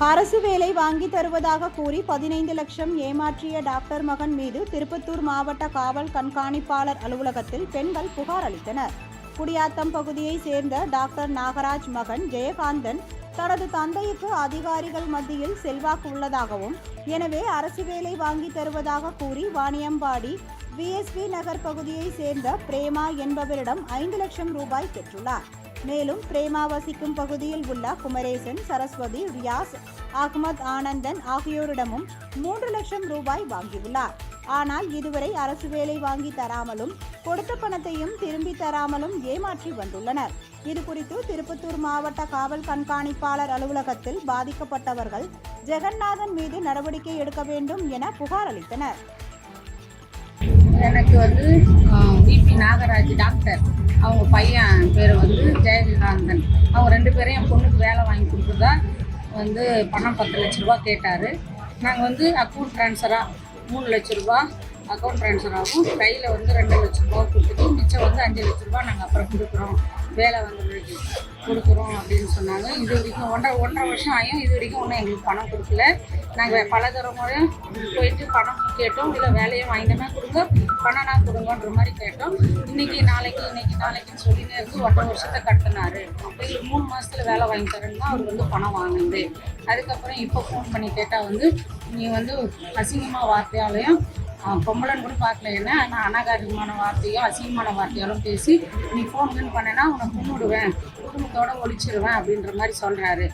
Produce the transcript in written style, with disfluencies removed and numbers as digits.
அரசு வேலை வாங்கி தருவதாக கூறி 15 லட்சம் ஏமாற்றிய டாக்டர் மகன் மீது திருப்பத்தூர் மாவட்ட காவல் கண்காணிப்பாளர் அலுவலகத்தில் பெண்கள் புகார் அளித்தனர். குடியாத்தம் பகுதியை சேர்ந்த டாக்டர் நாகராஜ் மகன் ஜெயகாந்தன் தனது தந்தைக்கு அதிகாரிகள் மத்தியில் செல்வாக்கு உள்ளதாகவும், எனவே அரசு வேலை வாங்கி தருவதாக கூறி வாணியம்பாடி VSP நகர் பகுதியை சேர்ந்த பிரேமா என்பவரிடம் 5 லட்சம் ரூபாய் பெற்றுள்ளார். மேலும் பிரேமா வசிக்கும் பகுதியில் உள்ள குமரேசன், சரஸ்வதி, ரியாஸ், அகமது, ஆனந்தன் ஆகியோரிடமும் 3 லட்சம் ரூபாய் வாங்கியுள்ளார். ஆனால் இதுவரை அரசு வேலை வாங்கி தராமலும் கொடுத்த பணத்தையும் திரும்பி தராமலும் ஏமாற்றி வந்துள்ளனர். இதுகுறித்து திருப்பத்தூர் மாவட்ட காவல் கண்காணிப்பாளர் அலுவலகத்தில் பாதிக்கப்பட்டவர்கள் ஜெகநாதன் மீது நடவடிக்கை எடுக்க வேண்டும் என புகார் அளித்தனர். எனக்கு VP நாகராஜ் டாக்டர், அவங்க பையன் பேர் ஜெயகாந்தன். அவங்க 2 பேரையும் என் பொண்ணுக்கு வேலை வாங்கி கொடுத்ததா பணம் 10 லட்ச ரூபா கேட்டார். நாங்கள் அக்கௌண்ட் ட்ரான்ஸ்ஃபராக 3 லட்ச ரூபா அக்கௌண்ட் ட்ரான்ஸ்ஃபராகவும் கையில் 2 லட்ச ரூபா கொடுத்துட்டு மிச்சம் 5 லட்ச ரூபா நாங்கள் அப்புறம் கொடுக்குறோம், வேலை வந்தவங்களுக்கு கொடுக்குறோம் அப்படின்னு சொன்னாங்க. இது வரைக்கும் ஒன்றரை வருஷம் ஆகும். இது வரைக்கும் ஒன்றும் எங்களுக்கு பணம் கொடுக்கல. நாங்கள் பல தடவை போயிட்டு பணம் கேட்டோம், இல்லை வேலையை வாங்கிட்டோம்னா கொடுங்க, பணம்னா கொடுங்கன்ற மாதிரி கேட்டோம். இன்னைக்கு நாளைக்குன்னு சொல்லினே இருந்து 1.5 வருஷத்தை கட்டினாரு. இல்லை 3 மாதத்தில் வேலை வாங்கி தரேன்னா அவர் பணம் வாங்குது. அதுக்கப்புறம் இப்போ ஃபோன் பண்ணி கேட்டால் நீ அசிங்கமாக வார்த்தையாலையும் பொம்பளைன்னு கூட பார்க்கல, என்ன நான் அநாகரிகமான வார்த்தையோ அசிங்கமான வார்த்தையாலும் பேசி நீ ஃபோன் பண்ணேன்னா உன்னை கொண்டுடுவேன், குடும்பத்தோடு ஒழிச்சிடுவேன் அப்படின்ற மாதிரி சொல்கிறாரு.